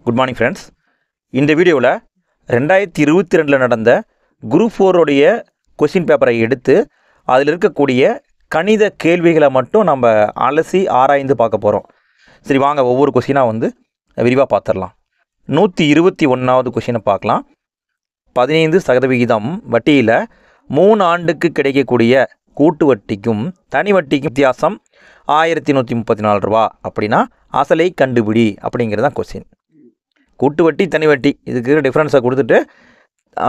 Good morning friends. இந்த வீடியோவில் 2022 நடந்த குரூப் 4 உடைய கொஸ்டின் பேப்பரை எடுத்து அதில் இருக்கக்கூடிய கணித கேள்விகளை மட்டும் நம்ம அலசி ஆராய்ந்து பார்க்க போகிறோம். சரி, வாங்க ஒவ்வொரு கொஸ்டினாக விரிவாக பார்த்துடலாம். 121வது கொஸ்டினை பார்க்கலாம். 15% வட்டியில் 3 ஆண்டுக்கு கிடைக்கக்கூடிய கூட்டு வட்டிக்கும் தனி வட்டிக்கும் வித்தியாசம் 1134 ரூபா. அப்படின்னா அசலை கண்டுபிடி அப்படிங்கிறது தான் கொஸ்டின். கூட்டு வட்டி தனி வட்டி இதுக்கு டிஃப்ரென்ஸை கொடுத்துட்டு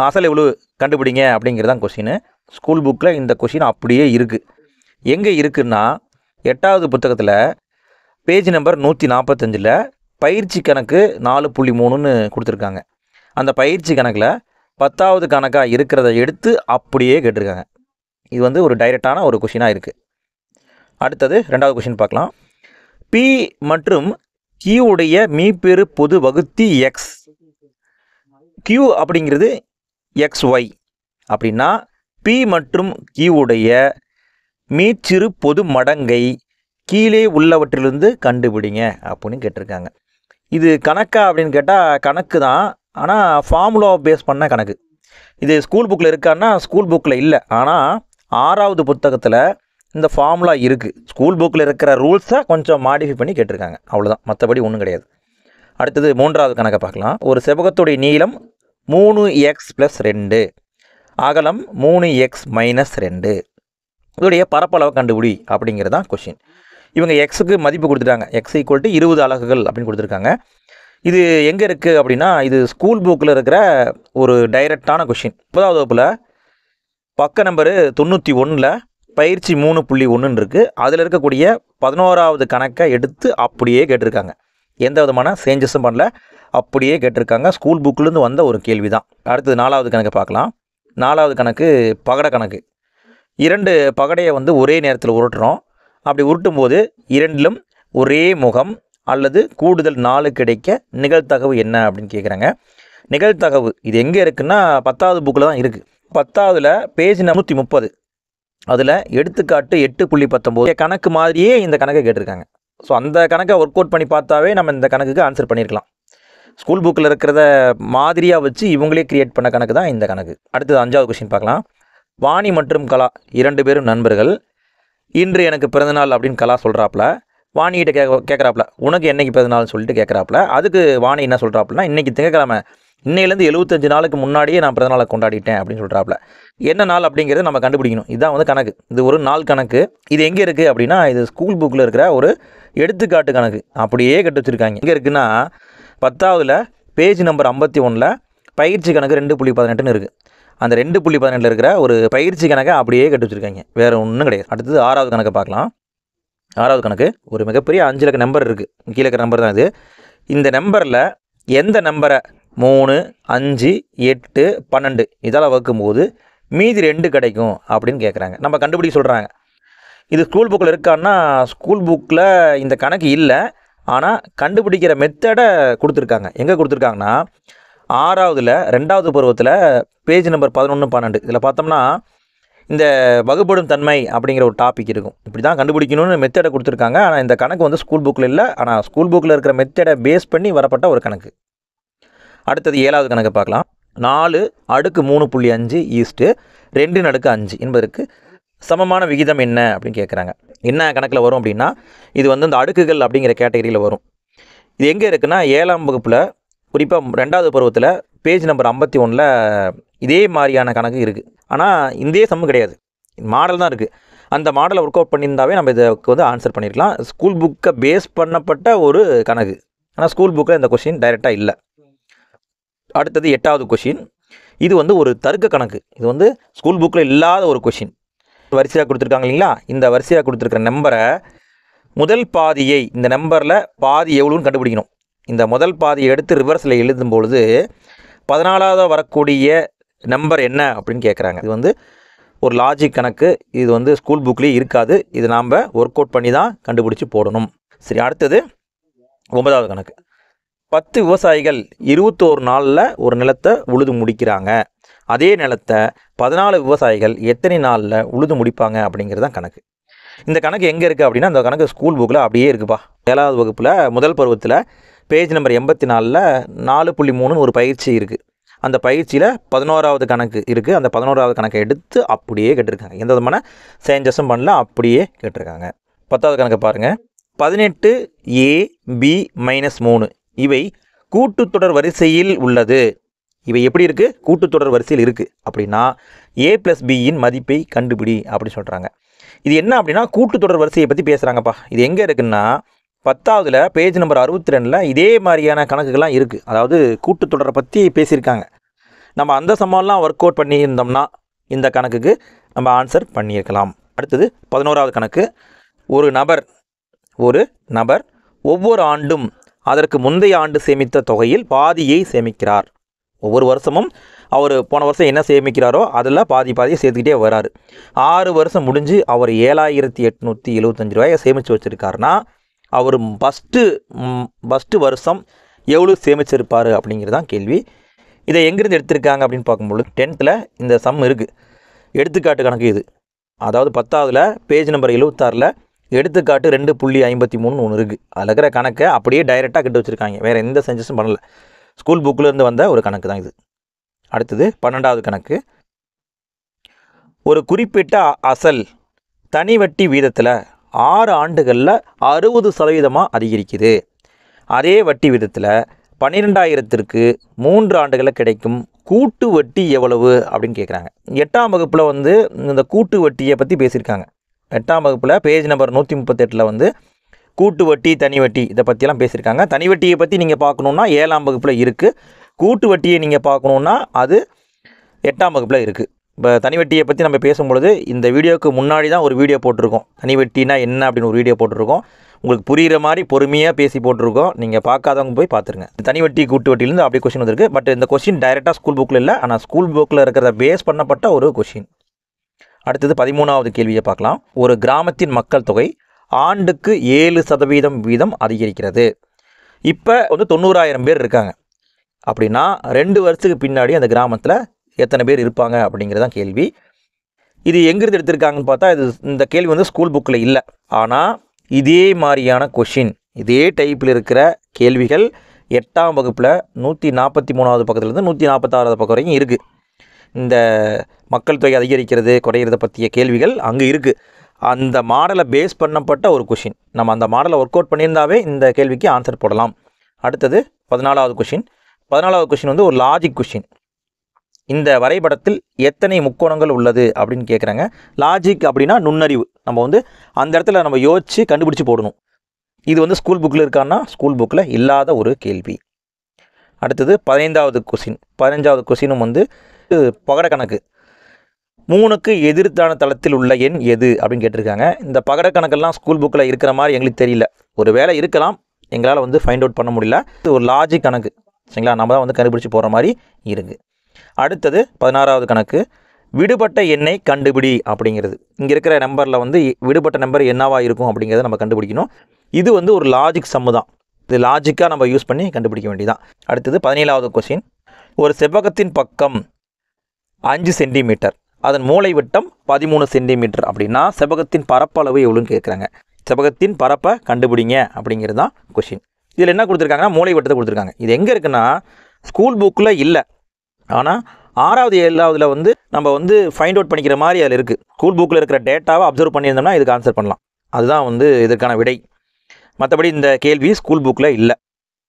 அசல் எவ்வளோ கண்டுபிடிங்க அப்படிங்கிறது தான் கொஸ்டின். ஸ்கூல் புக்கில் இந்த கொஸ்டின் அப்படியே இருக்குது. எங்கே இருக்குன்னா 8வது புத்தகத்தில் பேஜ் நம்பர் 145 பயிற்சி கணக்கு 4.3ன்னு கொடுத்துருக்காங்க. அந்த பயிற்சி கணக்கில் 10வது கணக்காக இருக்கிறத எடுத்து அப்படியே கேட்டிருக்காங்க. இது ஒரு டைரெக்டான ஒரு கொஷினாக இருக்குது. அடுத்தது 2வது கொஷின் பார்க்கலாம். P மற்றும் Q உடைய மீப்பெரு பொது வகுத்தி X. Q அப்படிங்கிறது XY அப்படின்னா P மற்றும் Q உடைய மீச்சிறு பொது மடங்கை கீழே உள்ளவற்றிலிருந்து கண்டுபிடிங்க அப்படின்னு கேட்டிருக்காங்க. இது கணக்கா அப்படின்னு கேட்டால் கணக்கு தான், ஆனால் ஃபார்முலா பேஸ் பண்ண கணக்கு. இது ஸ்கூல் புக்கில் இருக்கான்னா ஸ்கூல் புக்கில் இல்லை, ஆனால் 6வது புத்தகத்தில் இந்த ஃபார்முலா இருக்குது. ஸ்கூல் புக்கில் இருக்கிற ரூல்ஸை கொஞ்சம் மாடிஃபை பண்ணி கேட்டிருக்காங்க, அவ்வளோதான், மற்றபடி ஒன்றும் கிடையாது. அடுத்தது 3வது கணக்கை பார்க்கலாம். ஒரு செவ்வகத்துடைய நீளம் 3x + 2, அகலம் 3x - 2, இதோடைய பரப்பளவை கண்டுபிடி அப்படிங்கிறது தான் கொஷின். இவங்க எக்ஸுக்கு மதிப்பு கொடுத்துட்டாங்க. x = 20 அலகுகள் அப்படின்னு கொடுத்துருக்காங்க. இது எங்கே இருக்குது அப்படின்னா இது ஸ்கூல் புக்கில் இருக்கிற ஒரு டைரெக்டான கொஷின். 9வது வகுப்பில் பக்க நம்பரு 91 பயிற்சி 3.1 இருக்குது. அதில் இருக்கக்கூடிய 11வது கணக்கை எடுத்து அப்படியே கேட்டிருக்காங்க. எந்த விதமான சேஞ்சஸும் பண்ணல, அப்படியே கேட்டிருக்காங்க. ஸ்கூல் புக்கிலேருந்து வந்த ஒரு கேள்வி தான். அடுத்தது 4வது கணக்கை பார்க்கலாம். 4வது கணக்கு பகடை கணக்கு. 2 பகடையை ஒரே நேரத்தில் உருட்டுறோம். அப்படி உருட்டும் போது 2லும் ஒரே முகம் அல்லது கூடுதல் 4 கிடைக்க நிகழ்தகவு என்ன அப்படின்னு கேட்குறாங்க. நிகழ்தகவு இது எங்கே இருக்குன்னா 10வது புக்கில் தான் இருக்குது. 10வதுல பேஜ் 130 அதில் எடுத்துக்காட்டு 8.19 கணக்கு மாதிரியே இந்த கணக்கை கேட்டிருக்காங்க. ஸோ அந்த கணக்கை ஒர்க் அவுட் பண்ணி பார்த்தாவே நம்ம இந்த கணக்குக்கு ஆன்சர் பண்ணியிருக்கலாம். ஸ்கூல் புக்கில் இருக்கிறத மாதிரியாக வச்சு இவங்களே கிரியேட் பண்ண கணக்கு தான் இந்த கணக்கு. அடுத்தது 5வது கொஸ்டின் பார்க்கலாம். வாணி மற்றும் கலா 2 பேரும் நண்பர்கள். இன்று எனக்கு பிறந்தநாள் அப்படின்னு கலா சொல்கிறாப்புல. வாணிகிட்ட கேட்குறாப்புல உனக்கு என்னைக்கு பிறந்தநாள்னு சொல்லிட்டு கேட்குறாப்புல. அதுக்கு வாணி என்ன சொல்கிறாப்புலனா இன்றைக்கி திங்கக்கிழமை, இன்னையிலேருந்து 75 நாளுக்கு முன்னாடியே நான் பிறந்தநாளை கொண்டாடிட்டேன் அப்படின்னு சொல்கிறாப்புல. என்ன நாள் அப்படிங்கிறத நம்ம கண்டுபிடிக்கணும். இதுதான் கணக்கு. இது ஒரு நாள் கணக்கு. இது எங்கே இருக்குது அப்படின்னா இது ஸ்கூல் புக்கில் இருக்கிற ஒரு எடுத்துக்காட்டு கணக்கு. அப்படியே கட்டு வச்சுருக்காங்க. எங்கே இருக்குன்னா 10வதுல பேஜ் நம்பர் 51 பயிற்சி கணக்கு 2.18ன்னு இருக்குது. அந்த 2.18 இருக்கிற ஒரு பயிற்சி கணக்கை அப்படியே கட்டு வச்சுருக்காங்க, வேறு ஒன்றும் கிடையாது. அடுத்தது 6வது கணக்கை பார்க்கலாம். 6வது கணக்கு ஒரு மிகப்பெரிய 5 இலக்க நம்பர் இருக்குது. கீழே இருக்கிற நம்பர் தான் இது. இந்த நம்பரில் எந்த நம்பரை 3, 5, 8, 12 இதால் வகுக்கும்போது மீதி 2 கிடைக்கும் அப்படின்னு கேட்குறாங்க. நம்ம கண்டுபிடிக்க சொல்கிறாங்க. இது ஸ்கூல் புக்கில் இருக்கான்னா ஸ்கூல் புக்கில் இந்த கணக்கு இல்லை, ஆனால் கண்டுபிடிக்கிற மெத்தடை கொடுத்துருக்காங்க. எங்கே கொடுத்துருக்காங்கன்னா 6வதுல 2வது பருவத்தில் பேஜ் நம்பர் 11, 12 இதில் பார்த்தோம்னா இந்த வகுப்படும் தன்மை அப்படிங்கிற ஒரு டாபிக் இருக்கும். இப்படி தான் கண்டுபிடிக்கணும்னு மெத்தடை கொடுத்துருக்காங்க. ஆனால் இந்த கணக்கு ஸ்கூல் புக்கில் இல்லை, ஆனால் ஸ்கூல் புக்கில் இருக்கிற மெத்தடை பேஸ் பண்ணி வரப்பட்ட ஒரு கணக்கு. அடுத்தது 7வது கணக்கை பார்க்கலாம். 4/3.5 = 2/5 என்பதற்கு சமமான விகிதம் என்ன அப்படின்னு கேட்குறாங்க. என்ன கணக்கில் வரும் அப்படின்னா இது இந்த அடுக்குகள் அப்படிங்கிற கேட்டகரியில் வரும். இது எங்கே இருக்குன்னா 7ஆம் வகுப்பில் குறிப்பாக 2வது பருவத்தில் பேஜ் நம்பர் 51 இதே மாதிரியான கணக்கு இருக்குது. ஆனால் இதே சம்மு கிடையாது, மாடல் தான் இருக்குது. அந்த மாடலை ஒர்க் அவுட் பண்ணியிருந்தாவே நம்ம இதுக்கு ஆன்சர் பண்ணியிருக்கலாம். ஸ்கூல் புக்கை பேஸ் பண்ணப்பட்ட ஒரு கணக்கு, ஆனால் ஸ்கூல் புக்கில் இந்த கொஷின் டைரெக்டாக இல்லை. அடுத்தது 8வது கொஷின். இது ஒரு தர்க்க கணக்கு. இது ஸ்கூல் புக்கில் இல்லாத ஒரு கொஷின். வரிசையாக கொடுத்துருக்காங்க இல்லைங்களா, இந்த வரிசையாக கொடுத்துருக்கிற நம்பரை முதல் பாதியை இந்த நம்பரில் பாதி எவ்வளோன்னு கண்டுபிடிக்கணும். இந்த முதல் பாதியை எடுத்து ரிவர்ஸில் எழுதும் பொழுது 14வது வரக்கூடிய நம்பர் என்ன அப்படின்னு கேட்குறாங்க. இது ஒரு லாஜிக் கணக்கு. இது ஸ்கூல் புக்லேயே இருக்காது. இது நாம் ஒர்க் அவுட் பண்ணி தான் கண்டுபிடிச்சி போடணும். சரி, அடுத்தது 9வது கணக்கு. 10 விவசாயிகள் 21 நாளில் ஒரு நிலத்தை உழுது முடிக்கிறாங்க. அதே நிலத்தை 14 விவசாயிகள் எத்தனை நாளில் உழுது முடிப்பாங்க அப்படிங்கிறது தான் கணக்கு. இந்த கணக்கு எங்கே இருக்குது அப்படின்னா அந்த கணக்கு ஸ்கூல் புக்கில் அப்படியே இருக்குப்பா. 7வது வகுப்பில் முதல் பருவத்தில் பேஜ் நம்பர் 84ல் 4.3 ஒரு பயிற்சி இருக்குது. அந்த பயிற்சியில் 11வது கணக்கு இருக்குது. அந்த 11வது கணக்கை எடுத்து அப்படியே கேட்டிருக்காங்க. எந்த விதமான சேஞ்சஸும் பண்ணல, அப்படியே கேட்டிருக்காங்க. 10வது கணக்கை பாருங்கள். 18ab-3 இவை கூட்டுத்தொடர் வரிசையில் உள்ளது. இவை எப்படி இருக்குது? கூட்டுத்தொடர் வரிசையில் இருக்குது. அப்படின்னா a+b-யின் மதிப்பை கண்டுபிடி அப்படின்னு சொல்கிறாங்க. இது என்ன அப்படின்னா கூட்டுத்தொடர் வரிசையை பற்றி பேசுகிறாங்கப்பா. இது எங்கே இருக்குன்னா 10வதுல பேஜ் நம்பர் 62ல் இதே மாதிரியான கணக்குகள்லாம் இருக்குது. அதாவது கூட்டுத்தொடரை பற்றி பேசியிருக்காங்க. நம்ம அந்த சம்மாலாம் ஒர்க் அவுட் பண்ணியிருந்தோம்னா இந்த கணக்குக்கு நம்ம ஆன்சர் பண்ணியிருக்கலாம். அடுத்தது 11வது கணக்கு. ஒரு நபர் ஒவ்வொரு ஆண்டும் அதற்கு முந்தைய ஆண்டு சேமித்த தொகையில் பாதியை சேமிக்கிறார். ஒவ்வொரு வருஷமும் அவர் போன வருஷம் என்ன சேமிக்கிறாரோ அதில் பாதியை சேர்த்துக்கிட்டே வராரு. 6 வருஷம் முடிஞ்சு அவர் 7,875 ரூபாயை சேமித்து வச்சுருக்காருன்னா அவர் ஃபஸ்ட்டு வருஷம் எவ்வளோ சேமிச்சிருப்பார் அப்படிங்கிறது தான் கேள்வி. இதை எங்கேருந்து எடுத்திருக்காங்க அப்படின்னு பார்க்கும்போது 10th இந்த சம் இருக்குது. எடுத்துக்காட்டு கணக்கு இது. அதாவது 10வதுல பேஜ் நம்பர் 76ல் எடுத்துக்காட்டு 2.53 ஒன்று இருக்குது. அதில் இருக்கிற கணக்கை அப்படியே டைரெக்டாக கிட்ட வச்சுருக்காங்க. வேறு எந்த செஞ்சஸும் பண்ணலை. ஸ்கூல் புக்கிலேருந்து வந்த ஒரு கணக்கு தான் இது. அடுத்தது 12வது கணக்கு. ஒரு குறிப்பிட்ட அசல் தனி வட்டி வீதத்தில் 6 ஆண்டுகளில் 60% அதிகரிக்குது. அதே வட்டி வீதத்தில் 12,000க்கு 3 ஆண்டுகளில் கிடைக்கும் கூட்டு வட்டி எவ்வளவு அப்படின்னு கேட்குறாங்க. 8ஆம் வகுப்பில் இந்த கூட்டு வட்டியை பற்றி பேசியிருக்காங்க. 8ஆம் வகுப்பில் பேஜ் நம்பர் 138ல் கூட்டு வட்டி தனி வட்டி இதை பற்றியெல்லாம் பேசியிருக்காங்க. தனி வட்டியை பற்றி நீங்கள் பார்க்கணுன்னா 7ஆம் வகுப்பில் இருக்குது. கூட்டு வட்டியை நீங்கள் பார்க்கணுன்னா அது 8ஆம் வகுப்பில் இருக்குது. இப்போ தனி வட்டியை பற்றி நம்ம பேசும்பொழுது இந்த வீடியோவுக்கு முன்னாடி தான் ஒரு வீடியோ போட்டிருக்கோம். தனி வட்டினா என்ன அப்படின்னு ஒரு வீடியோ போட்டிருக்கோம். உங்களுக்கு புரிகிற மாதிரி பொறுமையாக பேசி போட்டிருக்கோம். நீங்கள் பார்க்காதவங்க போய் பார்த்துருங்க. தனி வட்டி கூட்டு வட்டியிலேருந்து அப்படியே கொஸ்டின் வந்திருக்கு. பட் இந்த கொஸ்டின் டைரெக்டாக ஸ்கூல் புக்கில் இல்லை, ஆனால் ஸ்கூல் புக்கில் இருக்கிறத பேஸ் பண்ணப்பட்ட ஒரு கொஸ்டின். அடுத்தது 13வது கேள்வியை பார்க்கலாம். ஒரு கிராமத்தின் மக்கள் தொகை ஆண்டுக்கு 7% வீதம் அதிகரிக்கிறது. இப்போ 90,000 பேர் இருக்காங்க. அப்படின்னா 2 வருஷத்துக்கு பின்னாடி அந்த கிராமத்தில் எத்தனை பேர் இருப்பாங்க அப்படிங்கிறதான் கேள்வி. இது எங்கிருந்து எடுத்திருக்காங்கன்னு பார்த்தா இந்த கேள்வி ஸ்கூல் புக்கில் இல்லை. ஆனால் இதே மாதிரியான கொஷின், இதே டைப்பில் இருக்கிற கேள்விகள் 8ஆம் வகுப்பில் 143வது பக்கத்துலேருந்து 146வது பக்கம் வரைக்கும் இருக்குது. இந்த மக்கள் தொகை அதிகரிக்கிறது குறையிறத பற்றிய கேள்விகள் அங்கே இருக்குது. அந்த மாடலை பேஸ் பண்ணப்பட்ட ஒரு கொஷின். நம்ம அந்த மாடலை ஒர்க் அவுட் பண்ணியிருந்தாவே இந்த கேள்விக்கு ஆன்சர் போடலாம். அடுத்தது 14வது கொஷின். 14வது கொஷின் ஒரு லாஜிக் கொஷின். இந்த வரைபடத்தில் எத்தனை முக்கோணங்கள் உள்ளது அப்படின்னு கேட்குறாங்க. லாஜிக் அப்படின்னா நுண்ணறிவு. நம்ம அந்த இடத்துல நம்ம யோசித்து கண்டுபிடிச்சி போடணும். இது ஸ்கூல் புக்கில் இருக்கான்னா ஸ்கூல் புக்கில் இல்லாத ஒரு கேள்வி. அடுத்தது 15வது கொஷின். 15வது கொஷினும் பகட கணக்கு. 3க்கு எதிர்த்தான தளத்தில் உள்ள எண் எது அப்படின்னு கேட்டிருக்காங்க. இந்த பகட கணக்கெல்லாம் ஸ்கூல் புக்கில் இருக்கிற மாதிரி எங்களுக்கு தெரியல. ஒரு வேளை இருக்கலாம், எங்களால் ஃபைண்ட் அவுட் பண்ண முடியல. இது ஒரு லாஜிக் கணக்கு, சரிங்களா? நம்ம தான் கண்டுபிடிச்சி போகிற மாதிரி இருக்குது. அடுத்தது 16வது கணக்கு. விடுபட்ட எண்ணை கண்டுபிடி அப்படிங்கிறது. இங்கே இருக்கிற நம்பரில் விடுபட்ட நம்பர் என்னவா இருக்கும் அப்படிங்கிறத நம்ம கண்டுபிடிக்கணும். இது ஒரு லாஜிக் சம்மு தான். இது லாஜிக்காக நம்ம யூஸ் பண்ணி கண்டுபிடிக்க வேண்டியதான். அடுத்தது 17வது கொஸ்டின். ஒரு செவ்வகத்தின் பக்கம் 5 சென்டிமீட்டர், அதன் மூளை விட்டம் 13 சென்டிமீட்டர் அப்படின்னா செவ்வகத்தின் பரப்பளவு எவ்வளோன்னு கேட்குறாங்க. செவ்வகத்தின் பரப்பை கண்டுபிடிங்க அப்படிங்கிறது தான் கொஷின். இதில் என்ன கொடுத்துருக்காங்கன்னா மூளை விட்டத்தை கொடுத்துருக்காங்க. இது எங்கே இருக்குன்னா ஸ்கூல் புக்கில் இல்லை, ஆனால் 6வது 7வதுல நம்ம ஃபைண்ட் அவுட் பண்ணிக்கிற மாதிரி அதில் இருக்குது. ஸ்கூல் புக்கில் இருக்கிற டேட்டாவை அப்சர்வ் பண்ணியிருந்தோம்னா இதுக்கு ஆன்சர் பண்ணலாம். அதுதான் இதற்கான விடை. மற்றபடி இந்த கேள்வி ஸ்கூல் புக்கில் இல்லை.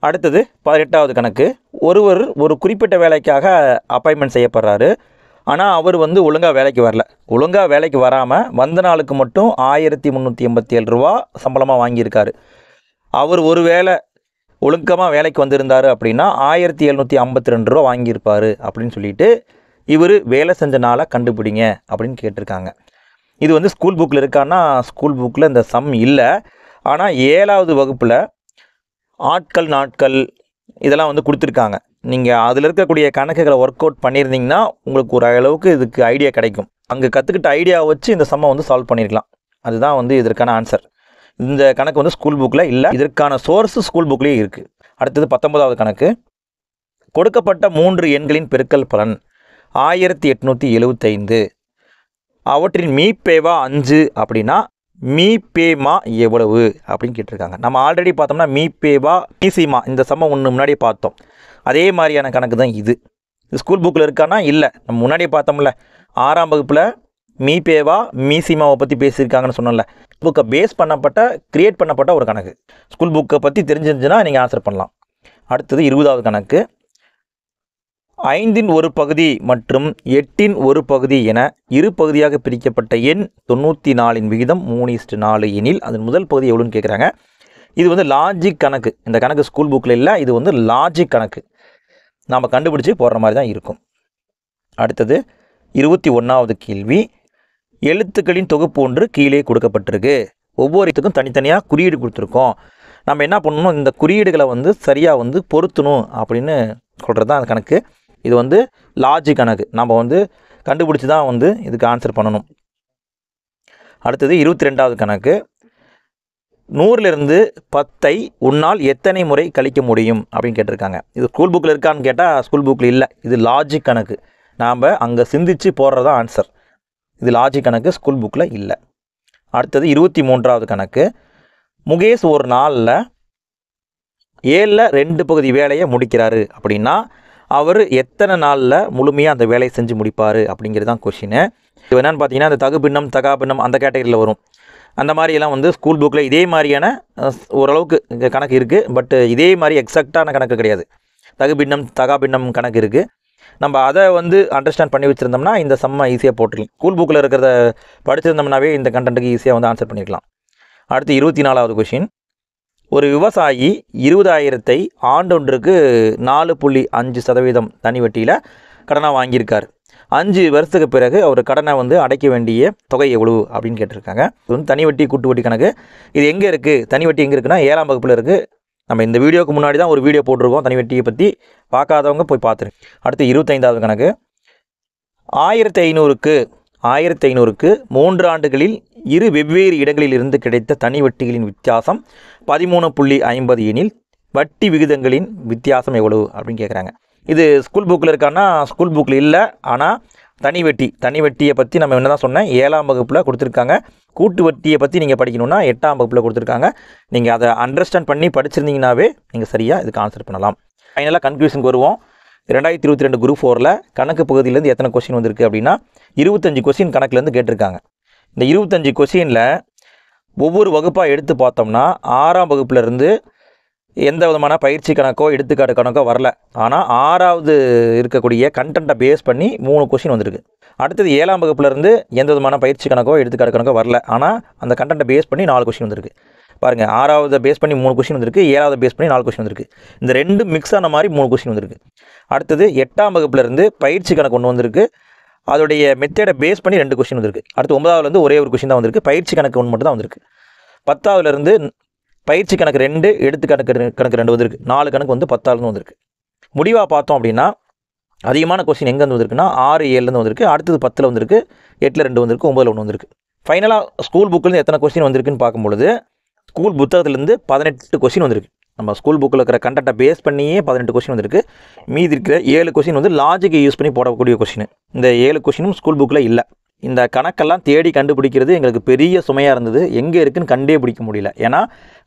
அடுத்தது 18வது கணக்கு. ஒருவர் ஒரு குறிப்பிட்ட வேலைக்காக அப்பாயின்மெண்ட் செய்யப்படுறாரு. ஆனால் அவர் ஒழுங்காக வேலைக்கு வரல. ஒழுங்காக வேலைக்கு வராமல் வந்த நாளுக்கு மட்டும் 1,387 ரூபா சம்பளமாக வாங்கியிருக்காரு. அவர் ஒரு வேளை ஒழுக்கமாக வேலைக்கு வந்திருந்தார் அப்படின்னா 1,752 ரூபா வாங்கியிருப்பார் அப்படின்னு சொல்லிட்டு இவர் வேலை செஞ்ச நாளை கண்டுபிடிங்க அப்படின்னு கேட்டிருக்காங்க. இது ஸ்கூல் புக்கில் இருக்கான்னா ஸ்கூல் புக்கில் இந்த சம் இல்லை. ஆனால் 7வது வகுப்பில் ஆட்கள் நாட்கள் இதெல்லாம் கொடுத்துருக்காங்க. நீங்கள் அதில் இருக்கக்கூடிய கணக்குகளை ஒர்க் அவுட் பண்ணியிருந்தீங்கன்னா உங்களுக்கு ஒரு அளவுக்கு இதுக்கு ஐடியா கிடைக்கும். அங்கே கற்றுக்கிட்ட ஐடியாவை வச்சு இந்த சம்மை சால்வ் பண்ணியிருக்கலாம். அதுதான் இதற்கான ஆன்சர். இந்த கணக்கு ஸ்கூல் புக்கில் இல்லை. இதற்கான சோர்ஸு ஸ்கூல் புக்லேயே இருக்குது. அடுத்தது 19வது கணக்கு. கொடுக்கப்பட்ட 3 எண்களின் பெருக்கல் பலன் 1,875. அவற்றின் மீப்பேவா 5 அப்படின்னா மீபேமா எவ்வளவு அப்படின்னு கேட்டிருக்காங்க. நம்ம ஆல்ரெடி பார்த்தோம்னா மீபேவா மீசிமா இந்த சம்ம ஒன்று முன்னாடியே பார்த்தோம். அதே மாதிரியான கணக்கு தான் இது. ஸ்கூல் புக்கில் இருக்கானா இல்லை, நம்ம முன்னாடியே பார்த்தோம்ல 6ஆம் வகுப்பில் மீபேவா மீசிமாவை பற்றி பேசியிருக்காங்கன்னு சொன்னோம்ல. புக்கை பேஸ் பண்ணப்பட்ட கிரியேட் பண்ணப்பட்ட ஒரு கணக்கு. ஸ்கூல் புக்கை பற்றி தெரிஞ்சிருந்துச்சுன்னா நீங்கள் ஆன்சர் பண்ணலாம். அடுத்தது 20வது கணக்கு. 5இன் ஒரு பகுதி மற்றும் 8இன் ஒரு பகுதி என இரு பகுதியாக பிரிக்கப்பட்ட எண் 94இன் விகிதம் 3:4 எனில் அதன் முதல் பகுதி எவ்வளோன்னு கேட்குறாங்க. இது வந்து லாஜிக் கணக்கு. இந்த கணக்கு ஸ்கூல் புக்கில் இல்லை, இது வந்து லாஜிக் கணக்கு. நாம் கண்டுபிடிச்சி போடுற மாதிரி தான் இருக்கும். அடுத்தது 21வது கேள்வி. எழுத்துக்களின் தொகுப்பு ஒன்று கீழே கொடுக்கப்பட்டிருக்கு. ஒவ்வொரு இதுக்கும் தனித்தனியாக குறியீடு கொடுத்துருக்கோம். நம்ம என்ன பண்ணணும், இந்த குறியீடுகளை வந்து சரியாக வந்து பொருத்தணும் அப்படின்னு சொல்கிறது தான் அந்த கணக்கு. இது வந்து லாஜிக் கணக்கு. நம்ம வந்து கண்டுபிடிச்சி தான் வந்து இதுக்கு ஆன்சர் பண்ணணும். அடுத்தது 22வது கணக்கு. 100லிருந்து 10ஐ உன்னால் எத்தனை முறை கழிக்க முடியும் அப்படின்னு கேட்டிருக்காங்க. இது ஸ்கூல் புக்கில் இருக்கான்னு கேட்டால் ஸ்கூல் புக்கில் இல்லை, இது லாஜிக் கணக்கு. நாம் அங்கே சிந்திச்சு போடுறது தான் ஆன்சர். இது லாஜிக் கணக்கு, ஸ்கூல் புக்கில் இல்லை. அடுத்தது 23வது கணக்கு. முகேஷ் ஒரு நாளில் 7ல் 2 பகுதி வேலையை முடிக்கிறாரு அப்படின்னா அவர் எத்தனை நாளில் முழுமையாக அந்த வேலையை செஞ்சு முடிப்பார் அப்படிங்கிறது தான் கொஷின். இது என்னென்னு பார்த்தீங்கன்னா அந்த தகுபின்னம் தகாபின்னம் அந்த கேட்டகரியில் வரும். அந்த மாதிரியெல்லாம் வந்து ஸ்கூல் புக்கில் இதே மாதிரியான ஓரளவுக்கு கணக்கு இருக்குது. பட் இதே மாதிரி எக்ஸாக்டான கணக்கு கிடையாது. தகுபின்னம் தகாபின்னம் கணக்கு இருக்குது. நம்ம அதை வந்து அண்டர்ஸ்டாண்ட் பண்ணி வச்சுருந்தோம்னா இந்த சம்மை ஈஸியாக போட்டுக்கலாம். ஸ்கூல் புக்கில் இருக்கிறத படிச்சிருந்தோம்னாவே இந்த கண்டென்ட்டுக்கு ஈஸியாக வந்து ஆன்சர் பண்ணிக்கலாம். அடுத்து 24வது கொஷின். ஒரு விவசாயி 20,000ஐ ஆண்டொன்றுக்கு 4.5% தனி வட்டியில் கடனாக வாங்கியிருக்கார். 5 வருஷத்துக்கு பிறகு அவர் கடனை வந்து அடைக்க வேண்டிய தொகை எவ்வளவு அப்படின்னு கேட்டிருக்காங்க. இது வந்து தனி வட்டி கூட்டு வட்டி கணக்கு. இது எங்கே இருக்குது, தனி வட்டி எங்கே இருக்குன்னா 7ஆம் வகுப்பில் இருக்குது. நம்ம இந்த வீடியோக்கு முன்னாடி தான் ஒரு வீடியோ போட்டிருக்கோம் தனி வட்டியை பற்றி. பார்க்காதவங்க போய் பார்த்துருங்க. அடுத்து 25வது கணக்கு. 1500க்கு 3 ஆண்டுகளில் இரு வெவ்வேறு இடங்களில் இருந்து கிடைத்த தனி வட்டிகளின் வித்தியாசம் 13.50 எனில் வட்டி விகிதங்களின் வித்தியாசம் எவ்வளவு அப்படின்னு கேட்குறாங்க. இது ஸ்கூல் புக்கில் இருக்கான்னா ஸ்கூல் புக்கில் இல்லை. ஆனால் தனி வட்டியை பற்றி நம்ம என்ன தான் சொன்னேன், 7ஆம் வகுப்பில் கொடுத்துருக்காங்க. கூட்டு வட்டியை பற்றி நீங்கள் படிக்கணுன்னா 8ஆம் வகுப்பில் கொடுத்துருக்காங்க. நீங்கள் அதை அண்டர்ஸ்டாண்ட் பண்ணி படிச்சிருந்தீங்கன்னாவே நீங்கள் சரியாக இதுக்கு ஆன்சர் பண்ணலாம். ஃபைனலாக கன்க்ளூஷனுக்கு வருவோம். 2022 குரூப் 4ல் கணக்கு பகுதியிலேருந்து எத்தனை கொஸ்டின் வந்திருக்கு அப்படின்னா 25 கொஸ்டின் கணக்குலேருந்து கேட்டிருக்காங்க. இந்த 25 கொஸ்டினில் ஒவ்வொரு வகுப்பாக எடுத்து பார்த்தோம்னா 6ஆம் வகுப்புலேருந்து எந்த விதமான பயிற்சி கணக்கோ எடுத்துக்காட்டு கணக்கோ வரல. ஆனால் 6வது இருக்கக்கூடிய கண்டென்ட்டை பேஸ் பண்ணி 3 கொஸ்டின் வந்திருக்கு. அடுத்தது 7ஆம் வகுப்புலேருந்து எந்த விதமான பயிற்சி கணக்கோ எடுத்துக்காட்டு கணக்கோ வரல. ஆனால் அந்த கண்டென்ட்டை பேஸ் பண்ணி 4 கொஸ்டின் வந்திருக்கு. பாருங்கள், 6வது பேஸ் பண்ணி 3 கொஸ்டின் வந்திருக்கு, 7வது பேஸ் பண்ணி 4 கொஸ்டின் வந்திருக்கு. இந்த 2 மிக்ஸ் ஆன மாதிரி 3 கொஸ்டின் வந்திருக்கு. அடுத்தது 8ஆம் வகுப்புலேருந்து பயிற்சி கணக்கு ஒன்று வந்திருக்கு. அதோடைய மெத்தடை பேஸ் பண்ணி 2 கொஸ்டின் வந்திருக்கு. அடுத்து 9ஆவதுலேருந்து ஒரே ஒரு கொஸ்டின் தான் வந்திருக்கு. பயிற்சி கணக்கு ஒன்று மட்டும் தான் வந்திருக்கு. 10ஆவதுலேருந்து பயிற்சி கணக்கு 2, எடுத்துக்காட்டு கணக்கு 2 வந்திருக்கு. 4 கணக்கு வந்து 10ஆவதுலேருந்து வந்திருக்கு. முடிவாக பார்த்தோம் அப்படின்னா அதிகமான கொஸ்டின் எங்கேருந்து வந்திருக்குன்னா 6, 7லேருந்து வந்திருக்கு. அடுத்தது 10ல் வந்திருக்கு, 8ல் 2 வந்திருக்கு, 9ல் 1 வந்திருக்கு. ஃபைனலாக ஸ்கூல் புக்கிலேருந்து எத்தனை கொஸ்டின் வந்திருக்குன்னு பார்க்கும்பொழுது ஸ்கூல் புத்தகத்துலேருந்து 18 கொஸ்டின் வந்திருக்கு. நம்ம ஸ்கூல் புக்கில் இருக்கிற கண்டென்ட்டை பேஸ் பண்ணியே 18 கொஸ்டின் வந்திருக்கு. மீதி இருக்கிற 7 கொஸ்டின் வந்து லாஜிக்கை யூஸ் பண்ணி போடக்கூடிய கொஸ்டின். இந்த 7 கொஸ்டினும் ஸ்கூல் புக்கில் இல்லை. இந்த கணக்கெல்லாம் தேடி கண்டுபிடிக்கிறது எங்களுக்கு பெரிய சுமையாக இருந்தது. எங்கே இருக்குன்னு கண்டே பிடிக்க முடியல. ஏன்னா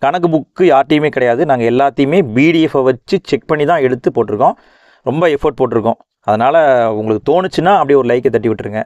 கணக்கு புக்கு யார்ட்டையுமே கிடையாது. நாங்கள் எல்லாத்தையுமே பிடிஎஃப்பை வச்சு செக் பண்ணி தான் எடுத்து போட்டிருக்கோம். ரொம்ப எஃபோர்ட் போட்டிருக்கோம். அதனால் உங்களுக்கு தோணுச்சுன்னா அப்படியே ஒரு லைக்கை தட்டி விட்டுருங்க.